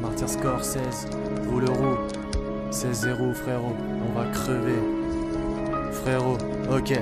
Martin Scorsese, roule roue, 16-0 frérot, on va crever. Frérot, ok.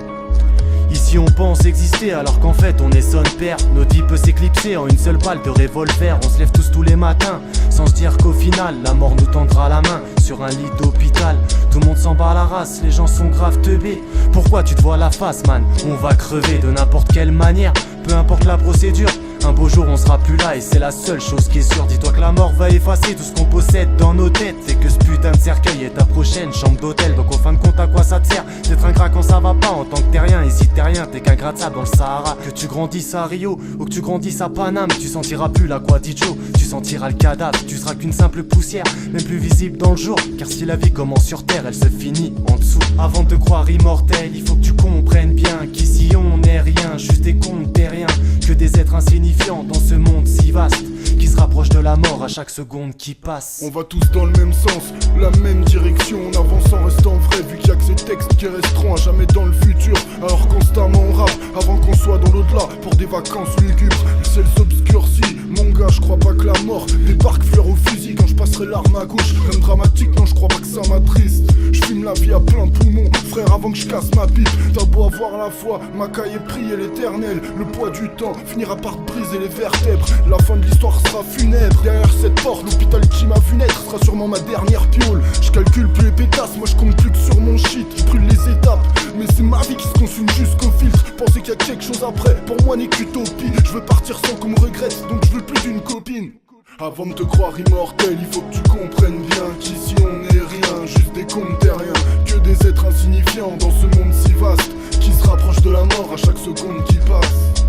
Ici on pense exister alors qu'en fait on est son père. Notre vie peut s'éclipser en une seule balle de revolver. On se lève tous les matins sans se dire qu'au final la mort nous tendra la main sur un lit d'hôpital. Tout le monde s'en bat la race, les gens sont grave teubés. Pourquoi tu te vois la face man? On va crever de n'importe quelle manière, peu importe la procédure. Un beau jour on sera plus là et c'est la seule chose qui est sûre. Dis-toi que la mort va effacer tout ce qu'on possède dans nos têtes. C'est que ce putain de cercueil est ta prochaine chambre d'hôtel. Donc au fin de compte à quoi ça te sert d'être ingrat quand ça va pas? En tant que t'es rien, et si t'es rien, t'es qu'un gratte de sable dans le Sahara. Que tu grandisses à Rio ou que tu grandisses à Paname, tu sentiras plus l'aquatico, tu sentiras le cadavre. Tu seras qu'une simple poussière, même plus visible dans le jour. Car si la vie commence sur terre, elle se finit en dessous. Avant de te croire immortel, il faut que tu comprennes bien qu'ici on n'est rien, juste des comptes terriens. Que des êtres insignifiants dans ce monde si vaste qui se rapproche de la mort à chaque seconde qui passe. On va tous dans le même sens, la même direction. On avance en restant vrai, vu qu'il y a que ces textes qui resteront à jamais dans le futur. Alors constamment on rappe, avant qu'on soit dans l'au-delà pour des vacances lugubres. Le ciel s'obscurcit, mon gars, je crois pas que la mort débarque fleur au fusil quand je passerai l'arme à gauche. Même dramatique, non, je crois pas que ça m'attriste. Je fume la vie à plein poumon, frère, avant que je casse ma pipe. T'as beau avoir la foi, ma caille est prier l'éternel. Le poids du temps finira par te briser les vertèbres. La fin de l'histoire sera funèbre. Derrière cette porte, l'hôpital qui m'a vu naître sera sûrement ma dernière piole. Je calcule plus les pétasses, moi je compte plus que sur mon shit. Je brûle les étapes, mais c'est ma vie qui se consume jusqu'au filtre. Penser qu'il y a quelque chose après, pour moi n'est qu'utopie. Je veux partir sans qu'on me regrette, donc je veux plus d'une copine. Avant de te croire immortel, il faut que tu comprennes bien qu'ici on n'est rien, juste des comptes terriens. Que des êtres insignifiants dans ce monde si vaste qui se rapproche de la mort à chaque seconde qui passe.